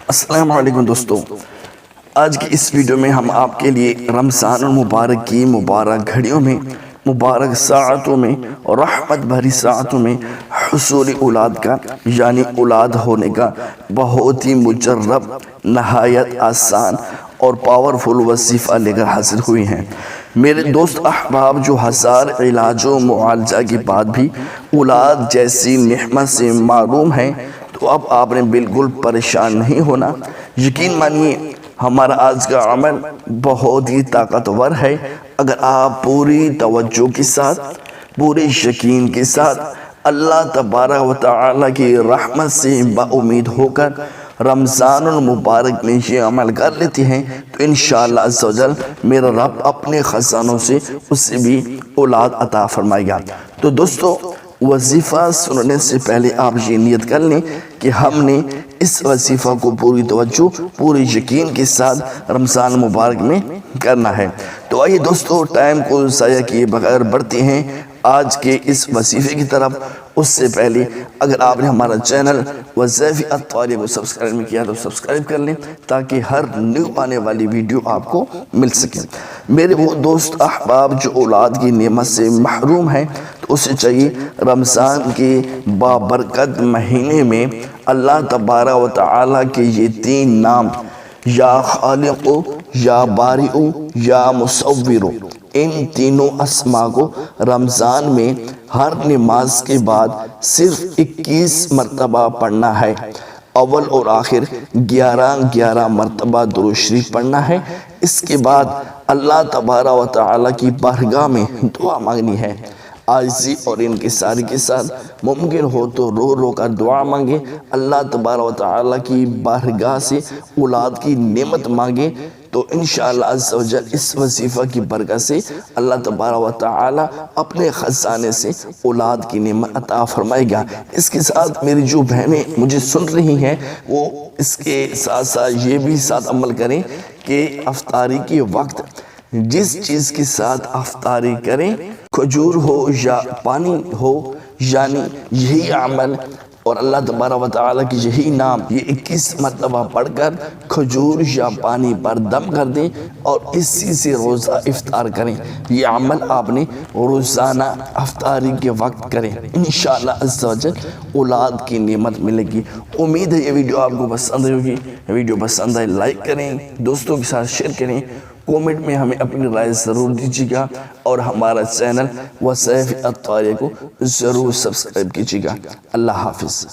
السلام علیکم دوستو، آج کی اس ویڈیو میں ہم آپ کے لیے رمضان المبارک کی مبارک گھڑیوں میں، مبارک ساعتوں میں اور رحمت بھری ساعتوں میں حصول اولاد کا یعنی اولاد ہونے کا بہت ہی مجرب، نہایت آسان اور پاورفل وظیفہ لے کر حاضر ہوئی ہیں۔ میرے دوست احباب جو ہزار علاج و معالجہ کے بعد بھی اولاد جیسی نعمت سے معروم ہیں، تو اب آپ نے بالکل پریشان نہیں ہونا۔ یقین مانیے ہمارا آج کا عمل بہت ہی طاقتور ہے۔ اگر آپ پوری توجہ کے ساتھ، پورے یقین کے ساتھ اللہ تبارک و تعالی کی رحمت سے با امید ہو کر رمضان المبارک میں یہ عمل کر لیتے ہیں، تو انشاءاللہ عز و جل میرا رب اپنے خزانوں سے اس سے بھی اولاد عطا فرمائے گا۔ تو دوستو، وظیفہ سننے سے پہلے آپ یہ نیت کر لیں کہ ہم نے اس وظیفہ کو پوری توجہ، پوری یقین کے ساتھ رمضان مبارک میں کرنا ہے۔ تو آئیے دوستو، ٹائم کو ضائع کیے بغیر بڑھتے ہیں آج کے اس وظیفے کی طرف۔ اس سے پہلے اگر آپ نے ہمارا چینل وظائف الطارق کو سبسکرائب نہیں کیا تو سبسکرائب کر لیں، تاکہ ہر نیو آنے والی ویڈیو آپ کو مل سکے۔ میرے وہ دوست احباب جو اولاد کی نعمت سے محروم ہیں، تو اسے چاہیے رمضان کے بابرکت مہینے میں اللہ تبارک و تعالی کے یہ تین نام، یا خالق، یا بارئ، یا مصور، ان تینوں اسما کو رمضان میں ہر نماز کے بعد صرف 21 مرتبہ پڑھنا ہے۔ اول اور آخر 11 مرتبہ درود شریف پڑھنا ہے۔ اس کے بعد اللہ تبارک و تعالی کی بارگاہ میں دعا مانگنی ہے۔ عاجزی اور انکساری کے ساتھ ممکن ہو تو رو رو کر دعا مانگے، اللہ تبارک و تعالی کی بارگاہ سے اولاد کی نعمت مانگے، تو انشاءاللہ عز و جل اس وظیفہ کی برکت سے اللہ تبارک و تعالی اپنے خزانے سے اولاد کی نعمت عطا فرمائے گا۔ اس کے ساتھ میری جو بہنیں مجھے سن رہی ہیں، وہ اس کے ساتھ ساتھ یہ بھی ساتھ عمل کریں کہ افطاری کے وقت جس چیز کے ساتھ افطاری کریں، کھجور ہو یا پانی ہو، یعنی یہی عمل اور اللہ تبارک و تعالی کی یہی نام، یہ 21 مرتبہ پڑھ کر کھجور یا پانی پر دم کر دیں اور اسی سے روزہ افطار کریں۔ یہ عمل آپ نے روزانہ افطاری کے وقت کریں، انشاءاللہ عز و جل اولاد کی نعمت ملے گی۔ امید ہے یہ ویڈیو آپ کو پسند ہوگی۔ ویڈیو پسند آئے لائک کریں، دوستوں کے ساتھ شیئر کریں، کومنٹ میں ہمیں اپنی رائے ضرور دیجیے گا، اور ہمارا چینل وظائف الطارق کو ضرور سبسکرائب کیجیے گا۔ اللہ حافظ۔